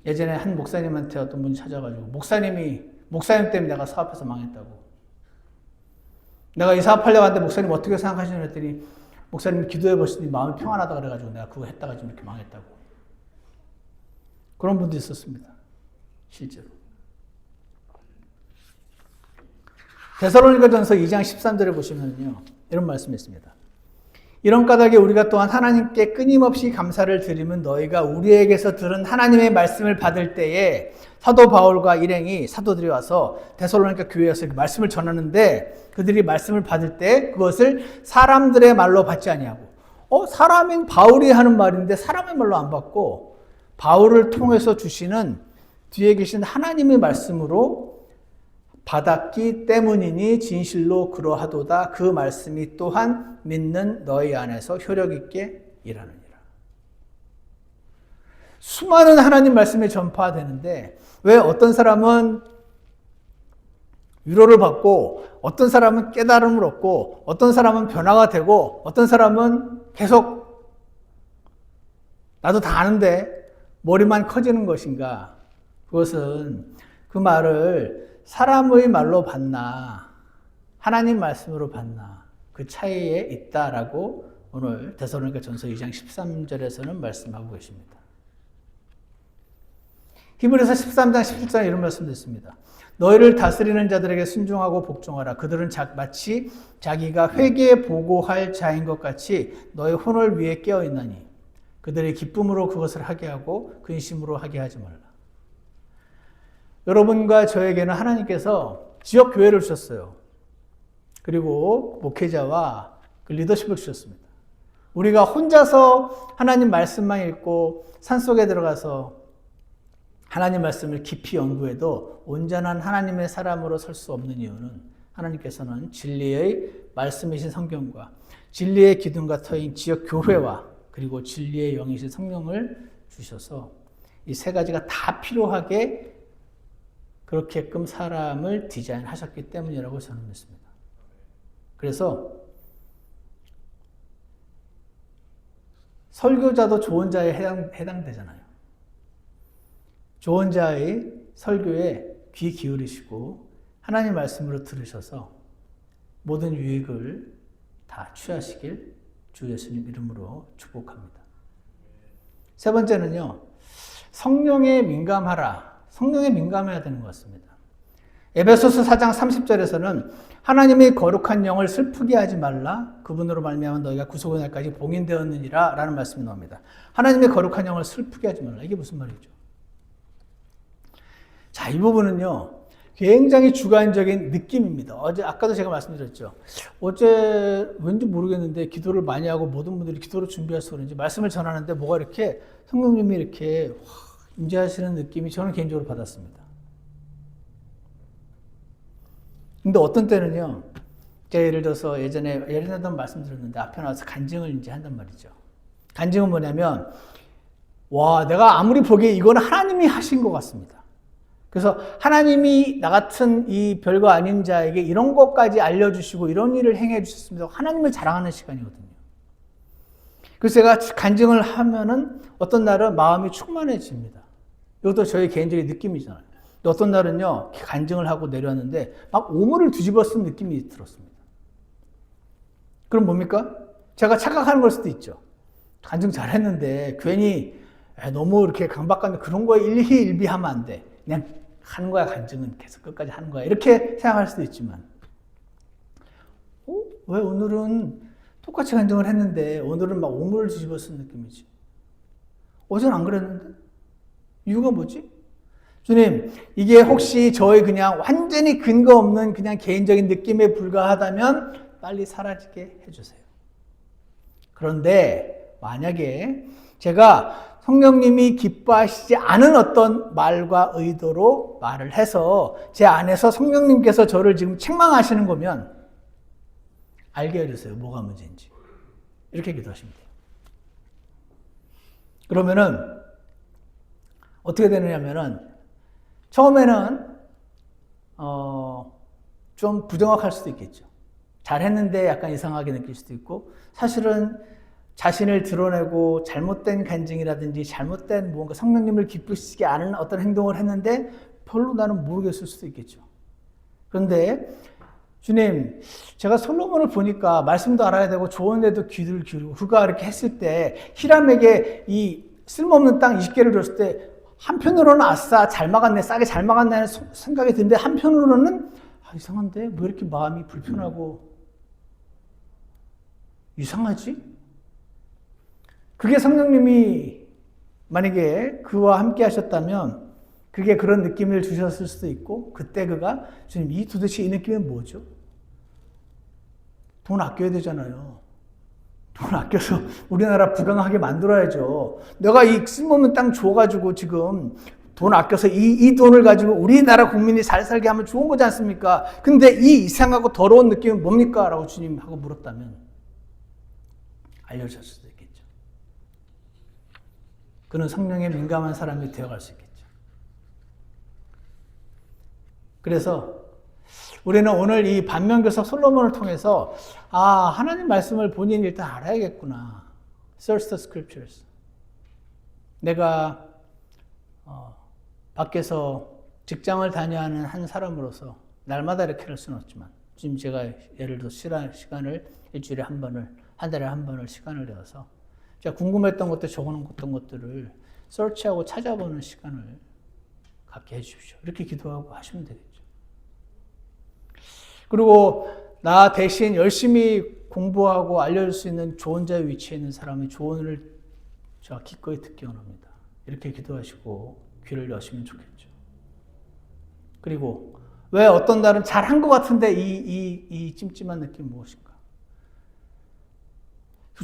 예전에 한 목사님한테 어떤 분이 찾아가지고 목사님 때문에 내가 사업해서 망했다고. 내가 이 사업하려고 하는데 목사님 어떻게 생각하시냐 했더니 목사님이 기도해 보시니 마음이 평안하다 그래가지고 내가 그거 했다가 지금 이렇게 망했다고. 그런 분도 있었습니다. 실제로. 데살로니가전서 2장 13절에 보시면요, 이런 말씀이 있습니다. 이런 까닭에 우리가 또한 하나님께 끊임없이 감사를 드리면 너희가 우리에게서 들은 하나님의 말씀을 받을 때에 사도 바울과 일행이 사도들이 와서 데살로니가 교회에서 말씀을 전하는데 그들이 말씀을 받을 때 그것을 사람들의 말로 받지 아니하고 사람인 바울이 하는 말인데 사람의 말로 안 받고 바울을 통해서 주시는 뒤에 계신 하나님의 말씀으로 받았기 때문이니 진실로 그러하도다. 그 말씀이 또한 믿는 너희 안에서 효력 있게 일하느니라. 수많은 하나님 말씀이 전파되는데 왜 어떤 사람은 위로를 받고 어떤 사람은 깨달음을 얻고 어떤 사람은 변화가 되고 어떤 사람은 계속 나도 다 아는데 머리만 커지는 것인가? 그것은 그 말을 사람의 말로 받나 하나님 말씀으로 받나 그 차이에 있다라고 오늘 데살로니가전서 2장 13절에서는 말씀하고 계십니다. 히브리서 13장 17절에 이런 말씀도 있습니다. 너희를 다스리는 자들에게 순종하고 복종하라. 그들은 마치 자기가 회개에 보고할 자인 것 같이 너희 혼을 위해 깨어있나니 그들의 기쁨으로 그것을 하게 하고 근심으로 하게 하지 말라. 여러분과 저에게는 하나님께서 지역 교회를 주셨어요. 그리고 목회자와 그 리더십을 주셨습니다. 우리가 혼자서 하나님 말씀만 읽고 산속에 들어가서 하나님 말씀을 깊이 연구해도 온전한 하나님의 사람으로 설 수 없는 이유는 하나님께서는 진리의 말씀이신 성경과 진리의 기둥과 터인 지역 교회와 그리고 진리의 영이신 성령을 주셔서 이 세 가지가 다 필요하게 그렇게끔 사람을 디자인하셨기 때문이라고 저는 믿습니다. 그래서 설교자도 좋은 자에 해당되잖아요. 좋은 자의 설교에 귀 기울이시고 하나님 말씀으로 들으셔서 모든 유익을 다 취하시길 주 예수님 이름으로 축복합니다. 세 번째는요. 성령에 민감하라. 성령에 민감해야 되는 것 같습니다. 에베소서 4장 30절에서는 하나님의 거룩한 영을 슬프게 하지 말라. 그분으로 말미암아 너희가 구속의 날까지 봉인되었느니라 라는 말씀이 나옵니다. 하나님의 거룩한 영을 슬프게 하지 말라. 이게 무슨 말이죠? 자, 이 부분은요. 굉장히 주관적인 느낌입니다. 아까도 제가 말씀드렸죠. 어제 왠지 모르겠는데 기도를 많이 하고 모든 분들이 기도를 준비해서 그런지 말씀을 전하는데 뭐가 이렇게 성령님이 이렇게 임재하시는 느낌이 저는 개인적으로 받았습니다. 근데 어떤 때는요, 제가 예를 들어서 예전에도 말씀드렸는데 앞에 나와서 간증을 이제 한단 말이죠. 간증은 뭐냐면, 내가 아무리 보기에 이거는 하나님이 하신 것 같습니다. 그래서 하나님이 나 같은 이 별거 아닌 자에게 이런 것까지 알려주시고 이런 일을 행해 주셨습니다. 하나님을 자랑하는 시간이거든요. 그래서 제가 간증을 하면은 어떤 날은 마음이 충만해집니다. 이것도 저의 개인적인 느낌이잖아요. 어떤 날은요, 간증을 하고 내려왔는데 막 오물을 뒤집어 쓴 느낌이 들었습니다. 그럼 뭡니까? 제가 착각하는 걸 수도 있죠. 간증 잘했는데 괜히 너무 이렇게 강박관념 그런 거에 일희일비하면 안 돼. 그냥 하는 거야, 간증은 계속 끝까지 하는 거야. 이렇게 생각할 수도 있지만, 왜 오늘은 똑같이 간증을 했는데 오늘은 막 오물을 뒤집어 쓴 느낌이지? 어제는 안 그랬는데? 이유가 뭐지? 주님, 이게 혹시 저의 그냥 완전히 근거 없는 그냥 개인적인 느낌에 불과하다면 빨리 사라지게 해주세요. 그런데 만약에 제가 성령님이 기뻐하시지 않은 어떤 말과 의도로 말을 해서 제 안에서 성령님께서 저를 지금 책망하시는 거면 알게 해주세요. 뭐가 문제인지. 이렇게 기도하시면 돼요. 그러면은 어떻게 되느냐면은 처음에는 좀 부정확할 수도 있겠죠. 잘했는데 약간 이상하게 느낄 수도 있고 사실은 자신을 드러내고 잘못된 간증이라든지 잘못된 무언가 성령님을 기쁘시게 않은 어떤 행동을 했는데 별로 나는 모르겠을 수도 있겠죠. 그런데 주님, 제가 솔로몬을 보니까 말씀도 알아야 되고 좋은데도 귀를 기울이고 그가 이렇게 했을 때 히람에게 이 쓸모없는 땅 20개를 줬을 때 한편으로는 아싸 잘 막았네, 싸게 잘 막았네 하는 생각이 드는데 한편으로는 이상한데 왜 이렇게 마음이 불편하고 이상하지? 그게 성령님이 만약에 그와 함께 하셨다면 그게 그런 느낌을 주셨을 수도 있고 그때 그가 주님 도대체 이 느낌은 뭐죠? 돈 아껴야 되잖아요. 돈 아껴서 우리나라 부강하게 만들어야죠. 내가 이 쓸모없는 땅 줘가지고 지금 돈 아껴서 이 돈을 가지고 우리나라 국민이 잘 살게 하면 좋은 거지 않습니까? 근데 이 이상하고 더러운 느낌은 뭡니까? 라고 주님하고 물었다면 알려주셨을 수도 있겠죠. 그는 성령에 민감한 사람이 되어갈 수 있겠죠. 그래서 우리는 오늘 이 반면교사 솔로몬을 통해서 하나님 말씀을 본인이 일단 알아야겠구나. Search the scriptures. 내가 밖에서 직장을 다녀하는 한 사람으로서 날마다 이렇게 할 수는 없지만 지금 제가 예를 들어 시간을 일주일에 한 번을 한 달에 한 번을 시간을 내어서 제가 궁금했던 것들 적어놓은 것들을 서치하고 찾아보는 시간을 갖게 해주십시오. 이렇게 기도하고 하시면 되겠죠. 그리고 나 대신 열심히 공부하고 알려줄 수 있는 조언자의 위치에 있는 사람의 조언을 제가 기꺼이 듣기 원합니다. 이렇게 기도하시고 귀를 여시면 좋겠죠. 그리고 왜 어떤 날은 잘한 것 같은데 이 찜찜한 느낌 무엇인가?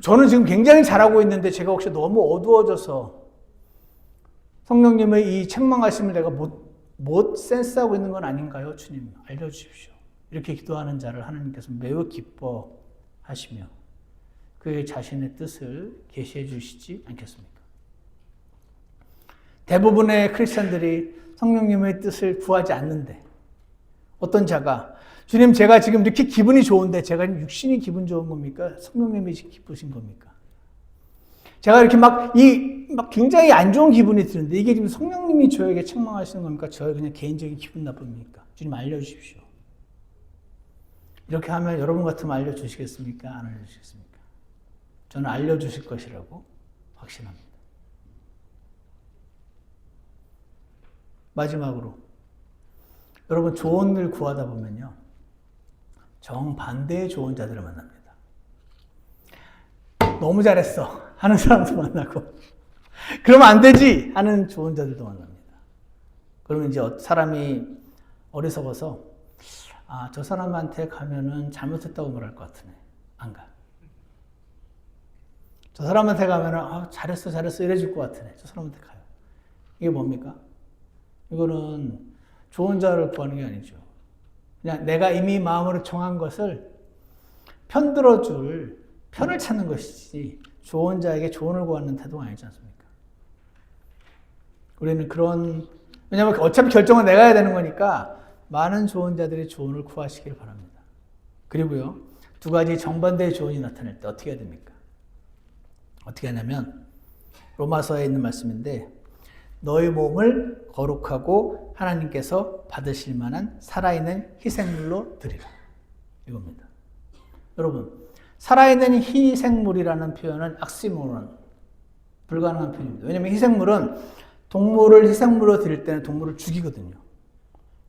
저는 지금 굉장히 잘하고 있는데 제가 혹시 너무 어두워져서 성령님의 이 책망하심을 내가 못 센스하고 있는 건 아닌가요? 주님 알려주십시오. 이렇게 기도하는 자를 하나님께서 매우 기뻐하시며 그의 자신의 뜻을 계시해 주시지 않겠습니까? 대부분의 크리스천들이 성령님의 뜻을 구하지 않는데 어떤 자가 주님 제가 지금 이렇게 기분이 좋은데 제가 육신이 기분 좋은 겁니까? 성령님이 기쁘신 겁니까? 제가 이렇게 막 굉장히 안 좋은 기분이 드는데 이게 지금 성령님이 저에게 책망하시는 겁니까? 저의 그냥 개인적인 기분 나쁩니까? 주님 알려주십시오. 이렇게 하면 여러분 같으면 알려주시겠습니까? 안 알려주시겠습니까? 저는 알려주실 것이라고 확신합니다. 마지막으로 여러분 조언을 구하다 보면요. 정반대의 조언자들을 만납니다. 너무 잘했어 하는 사람도 만나고 그러면 안 되지 하는 조언자들도 만납니다. 그러면 이제 사람이 어리석어서 저 사람한테 가면은 잘못했다고 말할 것 같으네. 안 가. 저 사람한테 가면은 잘했어 이래줄 것 같으네. 저 사람한테 가요. 이게 뭡니까? 이거는 조언자를 구하는 게 아니죠. 그냥 내가 이미 마음으로 정한 것을 편들어줄 편을 찾는 것이지 조언자에게 조언을 구하는 태도가 아니지 않습니까? 우리는 왜냐하면 어차피 결정은 내가 해야 되는 거니까 많은 조언자들이 조언을 구하시길 바랍니다. 그리고요, 두 가지 정반대의 조언이 나타날 때 어떻게 해야 됩니까? 어떻게 하냐면 로마서에 있는 말씀인데 너희 몸을 거룩하고 하나님께서 받으실 만한 살아있는 희생물로 드리라. 이겁니다. 여러분, 살아있는 희생물이라는 표현은 악시모론, 불가능한 표현입니다. 왜냐하면 희생물은 동물을 희생물로 드릴 때는 동물을 죽이거든요.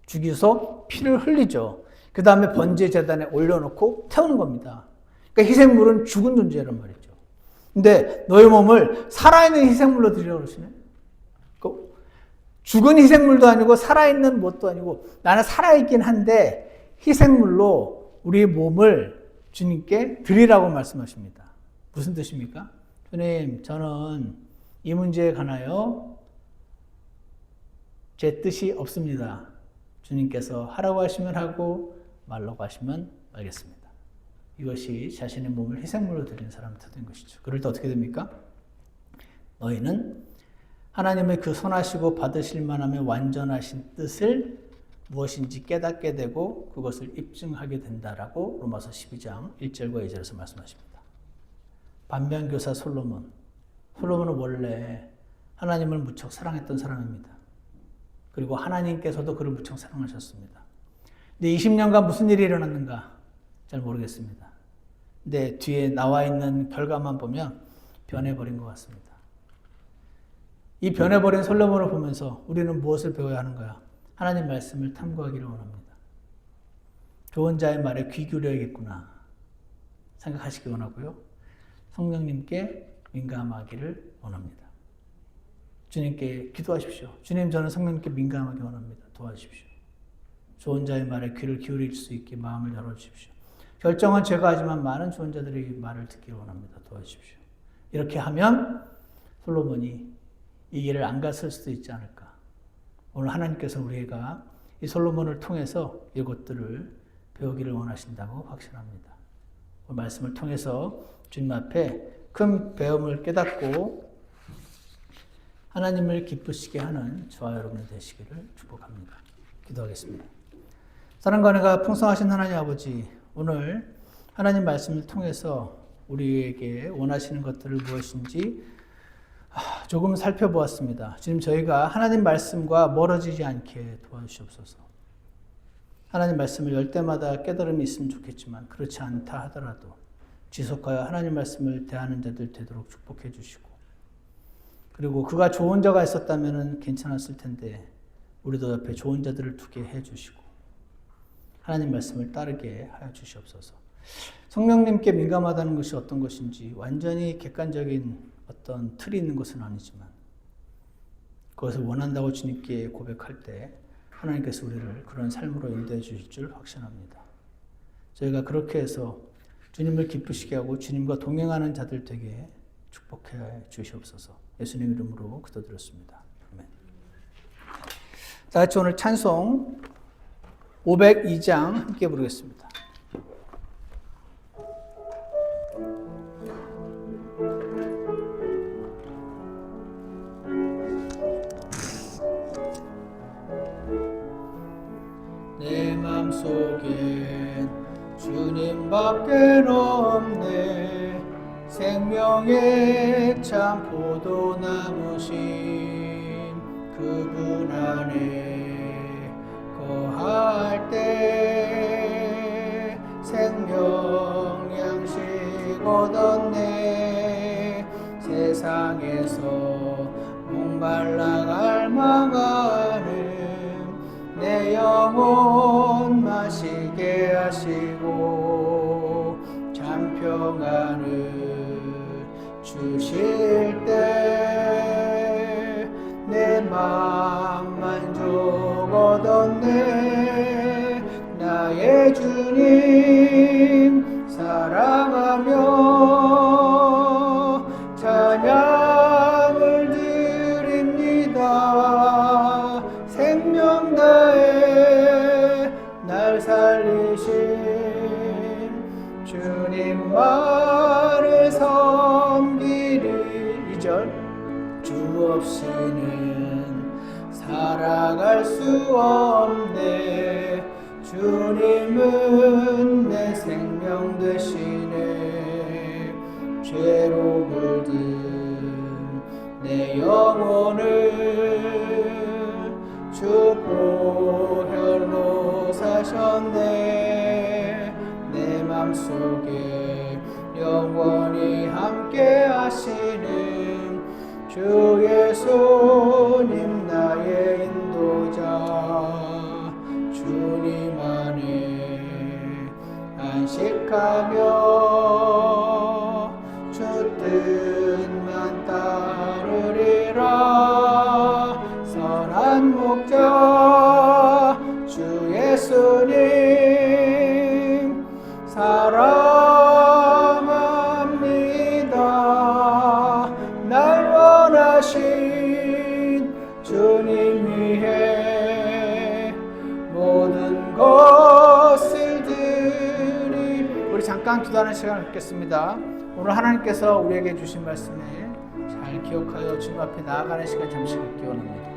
죽여서 피를 흘리죠. 그 다음에 번제 제단에 올려놓고 태우는 겁니다. 그러니까 희생물은 죽은 존재란 말이죠. 근데 너희 몸을 살아있는 희생물로 드리라고 그러시네. 죽은 희생물도 아니고 살아있는 뭣도 아니고 나는 살아있긴 한데 희생물로 우리 몸을 주님께 드리라고 말씀하십니다. 무슨 뜻입니까? 주님, 저는 이 문제에 관하여 제 뜻이 없습니다. 주님께서 하라고 하시면 하고 말라고 하시면 말겠습니다. 이것이 자신의 몸을 희생물로 드리는 사람의 태도인 것이죠. 그럴 때 어떻게 됩니까? 너희는 하나님의 그 선하시고 받으실 만함의 완전하신 뜻을 무엇인지 깨닫게 되고 그것을 입증하게 된다라고 로마서 12장 1절과 2절에서 말씀하십니다. 반면교사 솔로몬은 원래 하나님을 무척 사랑했던 사람입니다. 그리고 하나님께서도 그를 무척 사랑하셨습니다. 근데 20년간 무슨 일이 일어났는가 잘 모르겠습니다. 근데 뒤에 나와 있는 결과만 보면 변해버린 것 같습니다. 이 변해버린 솔로몬을 보면서 우리는 무엇을 배워야 하는 거야? 하나님 말씀을 탐구하기를 원합니다. 좋은 자의 말에 귀 기울여야겠구나 생각하시기 원하고요. 성령님께 민감하기를 원합니다. 주님께 기도하십시오. 주님, 저는 성령님께 민감하게 원합니다. 도와주십시오. 좋은 자의 말에 귀를 기울일 수 있게 마음을 열어주십시오. 결정은 제가 하지만 많은 좋은 자들의 말을 듣기를 원합니다. 도와주십시오. 이렇게 하면 솔로몬이 이 길을 안 갔을 수도 있지 않을까. 오늘 하나님께서 우리가 이 솔로몬을 통해서 이것들을 배우기를 원하신다고 확신합니다. 그 말씀을 통해서 주님 앞에 큰 배움을 깨닫고 하나님을 기쁘시게 하는 저와 여러분이 되시기를 축복합니다. 기도하겠습니다. 사랑과 은혜가 풍성하신 하나님 아버지, 오늘 하나님 말씀을 통해서 우리에게 원하시는 것들을 무엇인지 조금 살펴보았습니다. 지금 저희가 하나님 말씀과 멀어지지 않게 도와주시옵소서. 하나님 말씀을 열 때마다 깨달음이 있으면 좋겠지만 그렇지 않다 하더라도 지속하여 하나님 말씀을 대하는 자들 되도록 축복해 주시고, 그리고 그가 좋은 자가 있었다면 괜찮았을 텐데 우리도 옆에 좋은 자들을 두게 해주시고 하나님 말씀을 따르게 하여 주시옵소서. 성령님께 민감하다는 것이 어떤 것인지 완전히 객관적인 어떤 틀이 있는 것은 아니지만 그것을 원한다고 주님께 고백할 때 하나님께서 우리를 그런 삶으로 인도해 주실 줄 확신합니다. 저희가 그렇게 해서 주님을 기쁘시게 하고 주님과 동행하는 자들 되게 축복해 주시옵소서. 예수님 이름으로 기도드렸습니다. 아멘. 다 같이 오늘 찬송 502장 함께 부르겠습니다. 내 맘속엔 주님밖에 없네. 생명의 참 포도나무신 그분 안에 거할 때 생명 양식 얻었네. 세상에서 목말라 갈망하는 내 영혼 마시게 하시고 참 평안을 주실 때 내 마음 만족 얻었네. 나의 주님 사랑하며 찬양을 드립니다. 생명 다해 날 살리신 주님만을 섬기리. 2절 주 없이는 살아갈 수 없네. 주님은 내 생명 되시네. 죄로 물든 내 영혼을 주 보혈로 사셨네. 내 맘속에 영원히 함께 하시는 주 예수님 나의 인도자. 주님 안에 안식하며 주 뜻만 따르리라. 선한 목자 주 예수님 사랑합니다. 날 원하신 주님 위해 모든 것을 드리. 우리 잠깐 기도하는 시간을 갖겠습니다. 오늘 하나님께서 우리에게 주신 말씀에 잘 기억하여 주님 앞에 나아가는 시간 잠시 갖기 원합니다.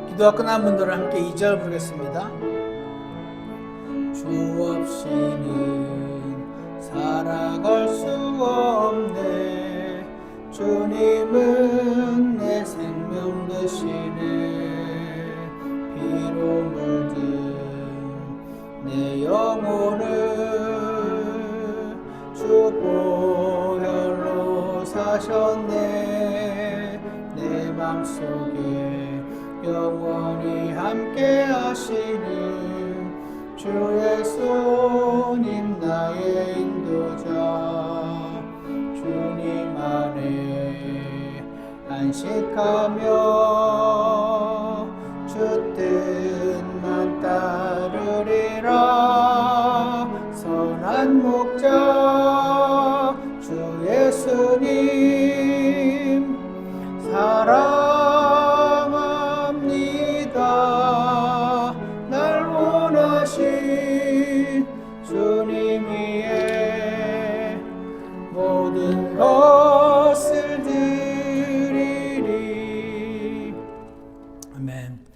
기도가 끝난 분들은 함께 2절 부르겠습니다. 주 없이는 살아갈 수 없네. 주님은 내 생명 되시네. 피로 물든 내 영혼을 주 보혈로 사셨네. 내 맘속에 영원히 함께 하시는 주 예수님 나의 인도자. 주님 안에 안식하며 주 뜻만 모든 것을 드리리. 아멘.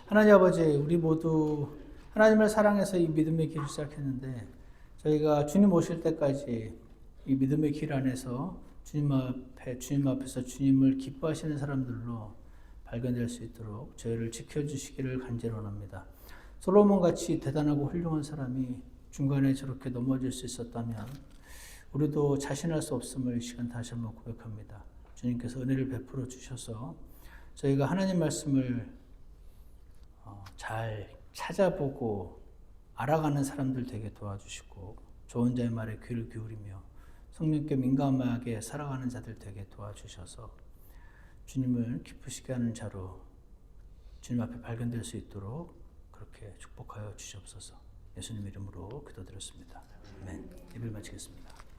하나님 아버지, 우리 모두 하나님을 사랑해서 이 믿음의 길을 시작했는데 저희가 주님 오실 때까지 이 믿음의 길 안에서 주님 앞에서 주님을 기뻐하시는 사람들로 발견될 수 있도록 저희를 지켜주시기를 간절히 원합니다. 솔로몬 같이 대단하고 훌륭한 사람이 중간에 저렇게 넘어질 수 있었다면 우리도 자신할 수 없음을 이 시간 다시 한번 고백합니다. 주님께서 은혜를 베풀어 주셔서 저희가 하나님 말씀을 잘 찾아보고 알아가는 사람들 되게 도와주시고 좋은 자의 말에 귀를 기울이며 성령께 민감하게 살아가는 자들 되게 도와주셔서 주님을 기쁘시게 하는 자로 주님 앞에 발견될 수 있도록 그렇게 축복하여 주시옵소서. 예수님 이름으로 기도드렸습니다. 아멘. 예배를 마치겠습니다.